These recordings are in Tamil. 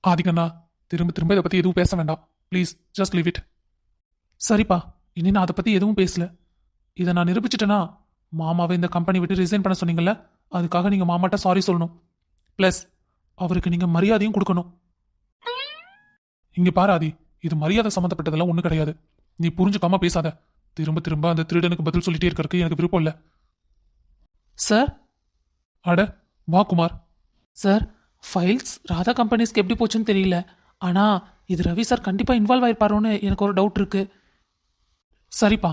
ஆதிக்கண்ணா, திரும்ப திரும்ப இதை பத்தி எதுவும் பேச வேண்டாம். Please just leave it. சரிப்பா, இனி நான் அதை பத்தி எதுவும் பேசல. இதை நான் நிரூபிச்சிட்டேனா, மாமாவை இந்த கம்பெனி விட்டு ரிசைன் பண்ண சொன்னீங்கல்ல, அதுக்காக நீங்க மாமாட்ட சாரி சொல்லணும். பிளஸ் அவருக்கு நீங்க மரியாதையும் கொடுக்கணும். இங்க பாரு ஆதி, இது மரியாதை சம்மந்தப்பட்டதெல்லாம் ஒண்ணு கிடையாது. நீ புரிஞ்சுக்காம பேசாத. திரும்ப திரும்ப அந்த திருடனுக்கு பதில் சொல்லிட்டே இருக்கறதுக்கு எனக்கு விருப்பம் இல்ல. சார், அட வா குமார். சார், ஃபைல்ஸ் ராதா கம்பெனிஸ்க்கு எப்படி போச்சுன்னு தெரியல. ஆனா இது ரவி சார் கண்டிப்பா இன்வால்வ் ஆயிருப்பாரோன்னு எனக்கு ஒரு டவுட் இருக்கு. சரிப்பா,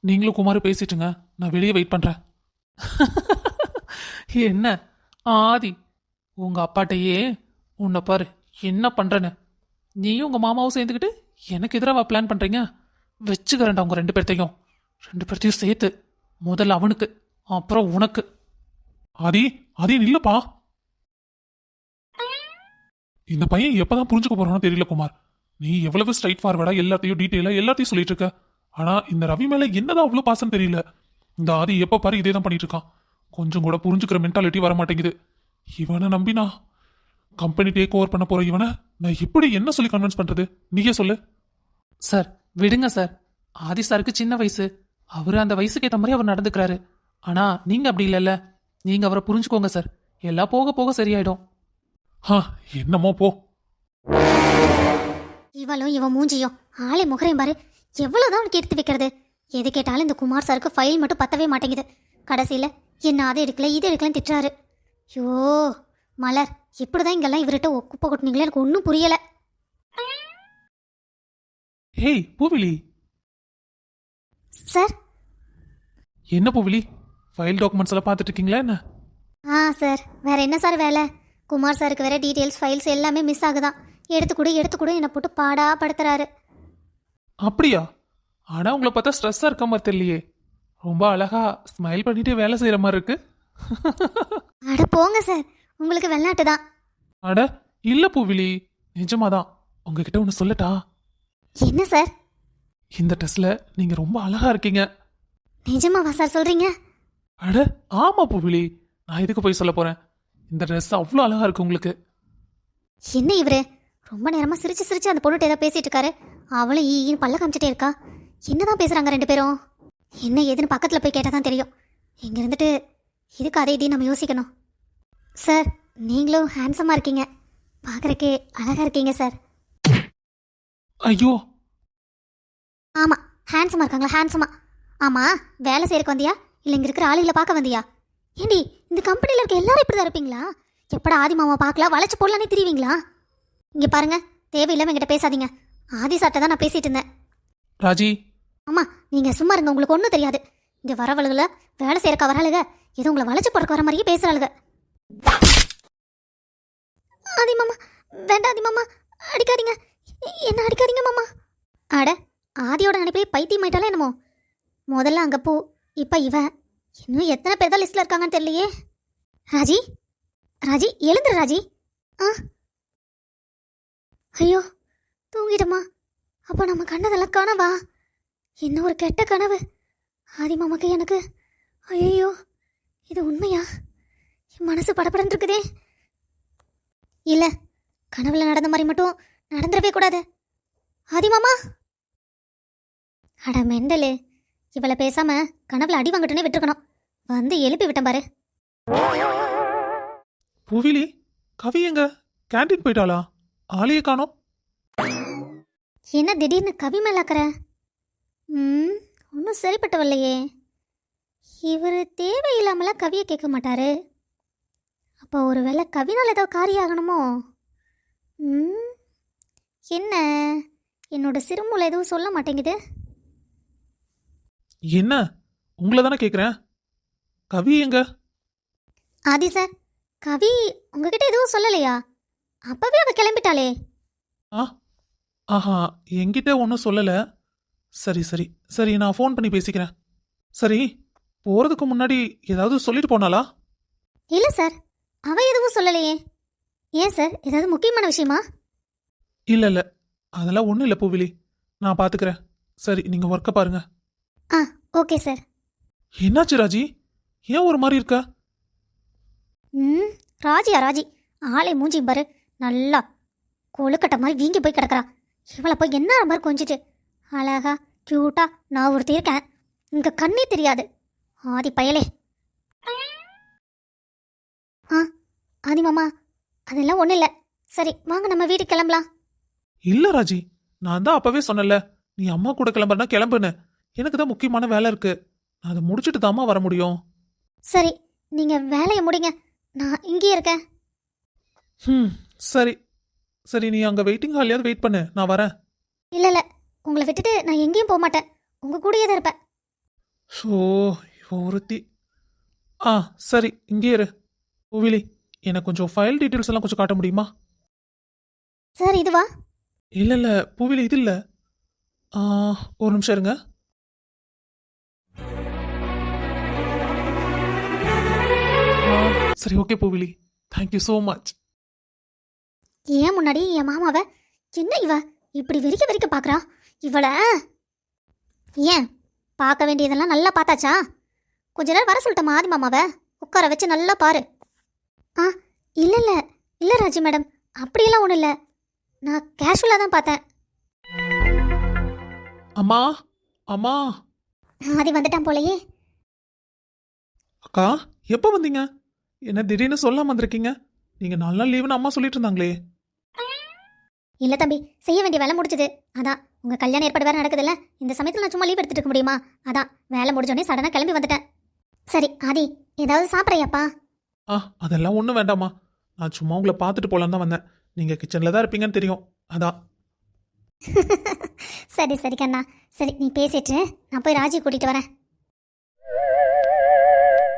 நீங்களும் குமார் பேசிட்டுங்க, நான் வெளியே வெயிட் பண்றேன். என்ன ஆதி, உங்க அப்பாட்டையே உன்னை பாரு என்ன பண்றேன்னு. நீயும் உங்க மாமாவும் சேர்ந்துக்கிட்டு எனக்கு எதிராக பிளான் பண்றீங்க. வச்சுக்கிறேன்டா உங்க ரெண்டு பேர்த்தையும் சேர்த்து. முதல்ல அவனுக்கு, அப்புறம் உனக்கு. ஆதி ஆதி இல்லப்பா. இந்த பையன் எப்பதான் புரிஞ்சுக்க போறானோ தெரியல குமார். நீ எவ்வளவு ஸ்ட்ரைட் ஃபார்வர்டா எல்லாத்தையும் டீட்டெயிலா எல்லாத்தையும் சொல்லிட்டு இருக்க. ஆனா இந்த ரவி மேல என்னதான் அவ்வளவு பாசம் தெரியல. இந்த ஆதி எப்ப பாரு இதே தான் பண்ணிட்டு இருக்கான். கொஞ்சம் கூட புரிஞ்சுக்கிற மென்டாலிட்டி வர மாட்டேங்குது. இவனை நம்பினா கம்பெனி டேக் ஓவர் பண்ண போற இவனை நான் எப்படி என்ன சொல்லி கன்வின்ஸ் பண்றது? நீயே சொல்லு. சார் விடுங்க சார். ஆதி சாருக்கு சின்ன வயசு. அவரு அந்த வயசுக்கு ஏற்ற மாதிரி அவர் நடந்துக்கிறாரு. ஆனா நீங்க அப்படி இல்லைல்ல. நீங்க அவரை புரிஞ்சுக்கோங்க சார். எல்லாம் போக போக சரியாயிடும். என்னமோ போ. இவளும் இவன் மூஞ்சியும் ஆளை முகரையும் பாரு. எவ்வளவுதான் அவனுக்கு எடுத்து வைக்கிறது? எது கேட்டாலும் இந்த குமார் சாருக்கு ஃபைல் மட்டும் பத்தவே மாட்டேங்குது. கடைசியில என்ன அதை எடுக்கல இது எடுக்கலன்னு திட்டுறாரு. ஐயோ மலர், எப்படிதான் இங்கெல்லாம் இவர்கிட்ட குப்பை கொட்டினீங்களே எனக்கு ஒன்றும் புரியல. ஹேய் பூவிலி. சார். என்ன பூவிலி, ஃபைல் டாக்குமெண்ட்ஸ் எல்லாம் பார்த்துட்டு இருக்கீங்களா என்ன? சார், வேற என்ன சார் வேலை? குமார் சாருக்கு வேற டீட்டெயில்ஸ் ஃபைல்ஸ் எல்லாமே மிஸ் ஆகுதான். எடுத்துக்கூட என்னை போட்டு பாடா படுத்துறாரு. அப்படியா? ஆனா உங்களை பார்த்தா ஸ்ட்ரெஸ்ஸா இருக்க மாதிரி தெரியலையே. ரொம்ப அழகா ஸ்மைல் பண்ணிட்டு வேலை செய்யற மாதிரி இருக்கு. அட போங்க சார், உங்களுக்கு வெள்ளாட்டு தான். அட இல்ல பூவிலி, நிஜமாதான். உங்ககிட்ட ஒன்று சொல்லட்டா? என்ன சார்? இந்த ட்ரெஸ்ல நீங்க ரொம்ப அழகா இருக்கீங்க. நிஜமாவா சார் சொல்றீங்க? அட ஆமா பூவிலி, நான் எதுக்கு போய் சொல்ல போறேன். இந்த ட்ரெஸ் அவ்வளோ அழகா இருக்கு உங்களுக்கு. என்ன இவரு ரொம்ப நேரமா சிரிச்சு சிரிச்சு அந்த பொண்ணுகிட்ட ஏதாவது பேசிட்டு இருக்காரு. அவளும் ஈன்னு பல்ல காமிச்சிட்டே இருக்கா. என்னதான் பேசுறாங்க ரெண்டு பேரும்? என்ன ஏதுன்னு பக்கத்துல போய் கேட்டாதான் தெரியும். இங்க இருந்துட்டு இதுக்கு அதை இதையும் நம்ம யோசிக்கணும். சார், நீங்களும் ஹேண்ட்ஸமா இருக்கீங்க. பாக்குறக்கே அழகா இருக்கீங்க சார். ஐயோ. ஆமா, ஹேண்ட்ஸமா இருக்காங்களா? ஹேண்ட்ஸமா. ஆமா, வேலை செய்யறக்கு வந்தியா இல்ல இங்க இருக்கிற ஆளுகளை பார்க்க வந்தியா? ஏண்டி, இந்த கம்பெனில இருக்க எல்லாரும் இப்படிதான் இருப்பீங்களா? எப்படா ஆதி மாமா பார்க்கலாம் வளைச்சு போடலானே தெரியுவீங்களா? இங்க பாருங்க, தேவையில்லாம என்கிட்ட பேசாதீங்க. ஆதி சார்ட்ட தான் நான் பேசிட்டு இருந்தேன். ராஜி. அம்மா நீங்க சும்மா இருங்க, உங்களுக்கு ஒன்றும் தெரியாது. இங்க வரவளுல வேலை செய்யறக்க வரலுக ஏதோ உங்களை வளைச்சு போறக்கு வர மாதிரியே பேசுறாளுக. ஆதி மாமா வேண்டாம். ஆதி மாமா அடிக்காதீங்க, என்ன அடிக்காதீங்க மாமா. அட, ஆதியோட நினைப்பே பைத்தியம் ஆயிட்டாலே என்னமோ. முதல்ல அங்க போ, இப்ப இவன். இன்னும் எத்தனை பேர் தான் லிஸ்ட்ல இருக்காங்கன்னு தெரியலையே. ராஜி, ராஜி எழுந்துரு ராஜி. ஐயோ தூங்கிட்டமா? அப்போ நம்ம கண்ணதெல்லாம் கனவா? என்ன ஒரு கெட்ட கனவு. ஆதி மாமாக்கு எனக்கு. ஐயோ, இது உண்மையா? என் மனசு படப்படன்னு இருக்குதே. இல்ல, கனவுல நடந்த மாதிரி மட்டும் நடந்துடவே கூடாது. ஆதி மாமா. அட மெண்டலு, இவளை பேசாம கனவுல அடி வாங்கிட்டுனே விட்டுருக்கணும். வந்து எழுப்பி விட்டேன் பாரு. பூவிலி, கவி எங்க? கேண்டீன் போயிட்டாளா? ஆளையே காணோம். என்ன திடீர்னு கவி மேலாக்குற? ஒன்றும் சரிப்பட்டவில்லையே. இவர் தேவையில்லாமலாம் கவியை கேட்க மாட்டாரு. அப்போ ஒரு வேளை கவினால் ஏதோ காரியம் ஆகணுமோ? என்ன, என்னோட சிறுமூளை எதுவும் சொல்ல மாட்டேங்குது. என்ன, உங்களை தானே கேட்குறேன். கவி எங்க? ஆதி சார், கவி உங்ககிட்ட எதுவும் சொல்லலையா? அப்பவே அவ கிளம்பிட்டாளே. ஆஹா, என்கிட்ட ஒன்றும் சொல்லலை. சரி சரி சரி, நான் ஃபோன் பண்ணி பேசிக்கிறேன். சரி, போகிறதுக்கு முன்னாடி ஏதாவது சொல்லிட்டு போனாளா? இல்லை சார், அவ எதுவும் சொல்லலையே. ஏன் சார், ஏதாவது முக்கியமான விஷயமா? இல்லை இல்லை, அதெல்லாம் ஒன்றும் இல்லை பூவிலி, நான் பார்த்துக்கிறேன். சரி, நீங்கள் ஒர்க்கை பாருங்க. Okay sir. என்னாச்சு ராஜி, ஏன் ஒரு மாதிரி இருக்கா? ராஜியா ராஜி, ஆளை மூஞ்சி பாரு நல்லா. கொழுக்கட்டை மாதிரி வீங்கி போய் கிடக்குறா. இவளை போய் என்ன மாதிரி கொஞ்சிட்டு அழகா க்யூட்டா நான் ஒருத்தி இருக்கேன். இங்க கண்ணே தெரியாது. ஆதி பயலே. ஆ ஆதி மாமா, அதெல்லாம் ஒன்றும் இல்லை. சரி வாங்க நம்ம வீட்டுக்கு கிளம்பலாம். இல்ல ராஜி, நான் தான் அப்பவே சொன்னல, நீ அம்மா கூட கிளம்புறனா கிளம்புன்னு. எனக்கு தான் முக்கியமான வேலை இருக்கு. நான் அதை முடிச்சுட்டு தாம்மா வர முடியும். சரி நீங்க வேலையை முடிங்க, நான் இங்கேயே இருக்கேன். சரி சரி, நீ அங்க வெயிட்டிங் ஹால்லையாவது வெயிட் பண்ணு, நான் வரேன். இல்லை இல்லை, உங்களை விட்டுட்டு நான் எங்கேயும் போக மாட்டேன். உங்கள் கூடயே தான் இருப்பேன். ஸோ இவ ஒருத்தி. ஆ சரி, இங்கே இரு. கோவிலி, எனக்கு கொஞ்சம் ஃபைல் டீட்டெயில்ஸ் எல்லாம் கொஞ்சம் காட்ட முடியுமா? சார் இதுவா? இல்ல இல்ல பூவிலி, இது இல்ல. ஆ, ஒரு நிமிஷம் இருங்க. சரி ஓகே பூவிலி, தேங்க்யூ ஸோ மச். ஏன் முன்னாடி என் மாமாவை என்ன இவ இப்படி வெறிக்க வெறிக்க பார்க்குறா? இவளை ஏன் பார்க்க வேண்டியதெல்லாம் நல்லா பார்த்தாச்சா? கொஞ்ச நேரம் வர சொல்லிட்டேன் ஆதி மாமாவை, உட்கார வச்சு நல்லா பாரு. ஆ இல்லை இல்லை இல்லை ராஜி மேடம், அப்படியெல்லாம் ஒன்றும் இல்லை. நான் கேஷுவலாக தான் பார்த்தேன். அம்மா அம்மா. ஆதி வந்துட்டான் போலயே. அக்கா, எப்போ வந்தீங்க? என்ன திடீர்னு சொல்லாம வந்திருக்கீங்க? நீங்க 4 நாள் லீவுன்னு அம்மா சொல்லிட்டு இருந்தாங்களே. இல்லை தம்பி, செய்ய வேண்டிய வேலை முடிச்சது. அதான் உங்கள் கல்யாணம் ஏற்பாடு வேறு நடக்குதுல்ல, இந்த சமயத்தில் நான் சும்மா லீவ் எடுத்துட்டு இருக்க முடியுமா? அதான் வேலை முடிஞ்சோடனே சடனாக கிளம்பி வந்துட்டேன். சரி ஆதி, ஏதாவது சாப்பிட்றியாப்பா? ஆ, அதெல்லாம் ஒன்றும் வேண்டாம்மா. நான் சும்மா உங்களை பார்த்துட்டு போலான்னு தான் வந்தேன். நீங்க கிச்சன்ல தான் இருப்பீங்கன்னு தெரியும், அதான். சரி சரி கண்ணா, சரி நீ பேசிட்டு நான் போய் ராஜி கூட்டிட்டு வரேன்.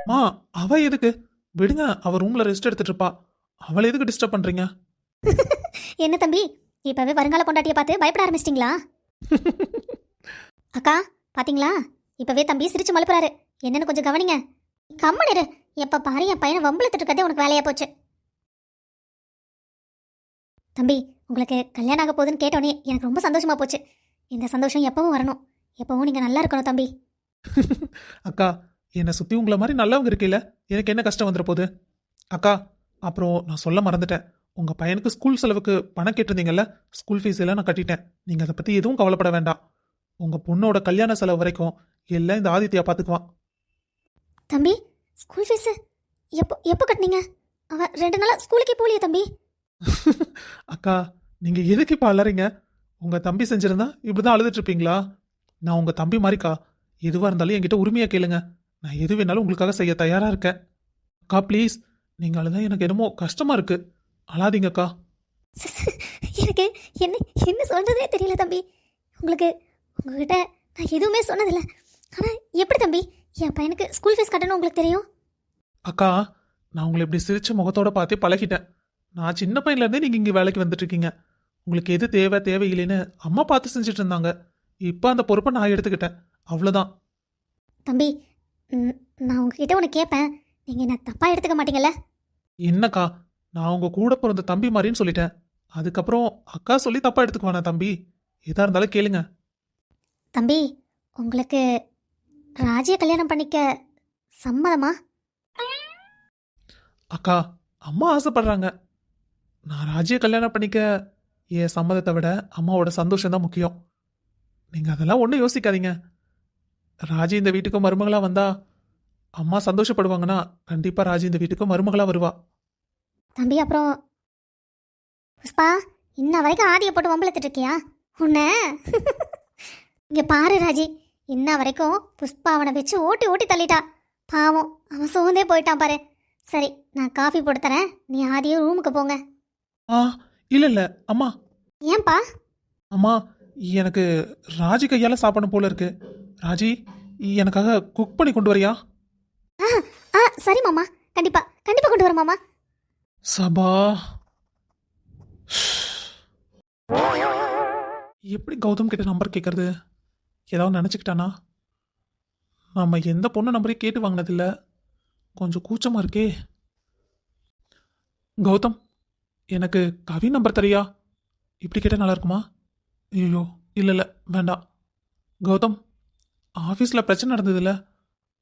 மா, அவ எதுக்கு? விடுங்க, அவ ரூம்ல ரெஸ்ட் எடுத்துட்டு இருப்பா. அவளை எதுக்கு டிஸ்டர்ப் பண்றீங்க? என்ன தம்பி, இப்பவே வருங்கால பொண்டாட்டியை பார்த்து பயப்பட ஆரம்பிச்சிட்டிங்களா? அக்கா பாத்தீங்களா, இப்பவே தம்பி சிரிச்சு மழுப்புறாரு. என்னன்னு கொஞ்சம் கவனிங்க. கம்மனிரு, எப்ப பாரு என் பையனை வம்பளத்துட்டு இருக்கதே உனக்கு வேலையா போச்சு. தம்பி, உங்களுக்கு கல்யாணம் ஆக போகுதுன்னு கேட்டோன்னே எனக்கு ரொம்ப சந்தோஷமா போச்சு. இந்த சந்தோஷம் எப்பவும் வரணும். எப்பவும் நீங்க நல்லா இருக்கணும் தம்பி. அக்கா, என்னை சுத்தி உங்களை மாதிரி நல்லவங்க இருக்கையில எனக்கு என்ன கஷ்டம் வந்துட போகுது? அக்கா, அப்புறம் நான் சொல்ல மறந்துட்டேன். உங்க பையனுக்கு ஸ்கூல் செலவுக்கு பணம் கேட்டிருந்தீங்கல்ல, ஸ்கூல் ஃபீஸ் எல்லாம் நான் கட்டிட்டேன். நீங்க அதை பத்தி எதுவும் கவலைப்பட வேண்டாம். உங்க பொண்ணோட கல்யாண செலவு வரைக்கும் எல்லாம் இந்த ஆதித்யா பாத்துக்குவான். தம்பி, ஸ்கூல் ஃபீஸ் எப்போ எப்போ கட்டினீங்க? அவன் 2 நாளா ஸ்கூலுக்கே போலியே தம்பி. அக்கா, நீங்க எதுக்கு இப்ப அலறீங்க? உங்க தம்பி செஞ்சிருந்தா இப்படிதான் அழுதுட்டு இருப்பீங்களா? நான் உங்க தம்பி மாதிரிக்கா. எதுவா இருந்தாலும் என்கிட்ட உரிமையா கேளுங்க. நான் எது வேணாலும் உங்களுக்காக செய்ய தயாரா இருக்கேன். அக்கா ப்ளீஸ், நீங்க அழுதா எனக்கு என்னமோ கஷ்டமா இருக்கு. அழாதீங்கக்கா. எனக்கு என்ன என்ன சொல்றதே தெரியல தம்பி. உங்களுக்கு உங்ககிட்ட நான் எதுவுமே சொன்னதில்லை. ஆனால் எப்படி தம்பி என் பையனுக்கு ஸ்கூல் ஃபீஸ் கட்டணும் உங்களுக்கு தெரியும்? அக்கா, நான் உங்களை இப்படி சிரிச்ச முகத்தோட பார்த்தே பழகிட்டேன். நான் சின்ன பையன்ல இருந்தே நீங்க இங்க வேலைக்கு வந்துட்டு இருக்கீங்க. உங்களுக்கு எது தேவை தேவையில்லைன்னு அம்மா பார்த்து செஞ்சுட்டு இருந்தாங்க. இப்போ அந்த பொறுப்பை நான் எடுத்துக்கிட்டேன், அவ்வளோதான். தம்பி, நான் உங்ககிட்ட ஒன்று கேட்பேன், நீங்கள் என்ன தப்பாக எடுத்துக்க மாட்டீங்கல்ல? என்னக்கா, நான் உங்க கூட பிறந்த தம்பி மாதிரின்னு சொல்லிட்டேன். அதுக்கப்புறம் அக்கா சொல்லி தப்பா எடுத்துக்குவானா தம்பி? எதா இருந்தாலும் கேளுங்க. தம்பி, உங்களுக்கு ராஜியை கல்யாணம் பண்ணிக்க சம்மதமா? அக்கா, அம்மா ஆசைப்படுறாங்க. நான் ராஜியை கல்யாணம் பண்ணிக்க என் சம்மதத்தை விட அம்மாவோட சந்தோஷம் தான் முக்கியம். நீங்க அதெல்லாம் ஒன்றும் யோசிக்காதீங்க. ராஜி இந்த வீட்டுக்கு மருமகளா வந்தா அம்மா சந்தோஷப்படுவாங்கன்னா கண்டிப்பா ராஜி இந்த வீட்டுக்கு மருமகளா வருவா. தம்பி, அப்புறம் புஷ்பா, இன்ன வரைக்கும் ஆதியை போட்டு வம்பளத்துட்டு இருக்கியா உன்னை? இங்கே பாரு ராஜி, இன்ன வரைக்கும் புஷ்பா அவனை வச்சு ஓட்டி ஓட்டி தள்ளிட்டா. பாவம், அவன் சோர்ந்தே போயிட்டான் பாரு. சரி, நான் காஃபி போட்டு தரேன், நீ ஆதியும் ரூமுக்கு போங்க. ஆ, இல்ல இல்ல அம்மா. ஏன்பா? அம்மா, எனக்கு ராஜி கையால சாப்பிடணும் போல இருக்கு. ராஜி, எனக்காக குக் பண்ணி கொண்டு வரியா? ஆ ஆ சரி மாமா, கண்டிப்பா கண்டிப்பா கொண்டு வர மாமா. சபா, எப்படி கௌதம் கிட்ட நம்பர் கேட்கறது? ஏதாவது நினச்சிக்கிட்டானா? நம்ம எந்த பொண்ணு நம்பரையும் கேட்டு வாங்கினதில்ல, கொஞ்சம் கூச்சமா இருக்கே. கௌதம், எனக்கு கவி நம்பர் தரியா? இப்படி கேட்டால் நல்லா இருக்குமா? ஐயோ, இல்லை இல்லை வேண்டாம். கௌதம், ஆஃபீஸில் பிரச்சனை நடந்ததில்ல,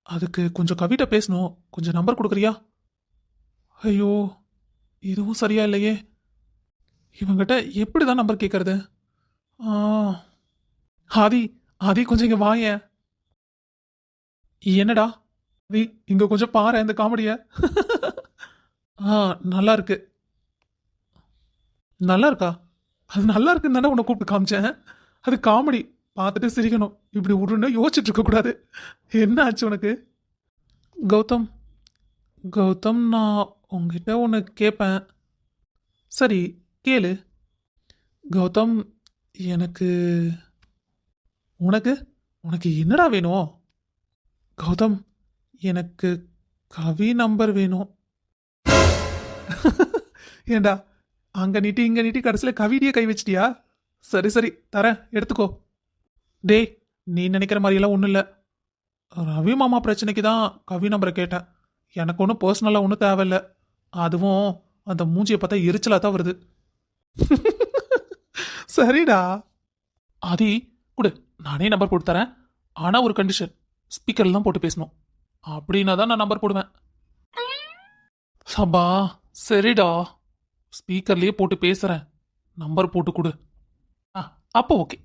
அதுக்கு கொஞ்சம் கவிட்ட பேசணும், கொஞ்சம் நம்பர் கொடுக்குறியா? ஐயோ, இதுவும் சரியா இல்லையே. இவங்கிட்ட எப்படி தான் நம்பர் கேட்கறது? ஆ, ஆதி ஆதி கொஞ்சம் இங்க வாயேன். என்னடா ஆதி, இங்க கொஞ்சம் பாரு இந்த காமெடிய. ஆ, நல்லா இருக்கு. நல்லா இருக்கா? அது நல்லா இருக்குன்னு தானே உன்னை கூப்பிட்டு காமிச்சேன். அது காமெடி, பார்த்துட்டு சிரிக்கணும். இப்படி உடனே யோசிச்சுட்டு இருக்க கூடாது. என்ன ஆச்சு உனக்கு? கௌதம், கௌதம், நான் உங்ககிட்ட ஒன்று கேட்பேன். சரி, கேளு. கௌதம், எனக்கு உனக்கு உனக்கு என்னடா வேணும்? கௌதம், எனக்கு கவி நம்பர் வேணும். ஏண்டா, அங்க நீட்டி இங்க நீட்டி கடைசியில் கவிடியே கை வச்சிட்டியா? சரி சரி, தரேன், எடுத்துக்கோ. டேய், நீ நினைக்கிற மாதிரியெல்லாம் ஒன்றும் இல்லை. ரவி மாமா பிரச்சனைக்கு தான் கவி நம்பரை கேட்டேன். எனக்கு ஒன்றும் பர்சனலாக ஒன்றும் தேவையில்ல. அதுவும் அந்த மூஞ்சியை பார்த்தா எரிச்சலாக தான் வருது. சரிடா. ஆதி, கொடு, நானே நம்பர் போட்டு தரேன். ஆனால் ஒரு கண்டிஷன், ஸ்பீக்கரில் தான் போட்டு பேசணும். அப்படின்னா தான் நான் நம்பர் போடுவேன். சபா, சரிடா, ஸ்பீக்கர்லேயே போட்டு பேசுகிறேன். நம்பர் போட்டு கொடு. ஆ, அப்போ ஓகே.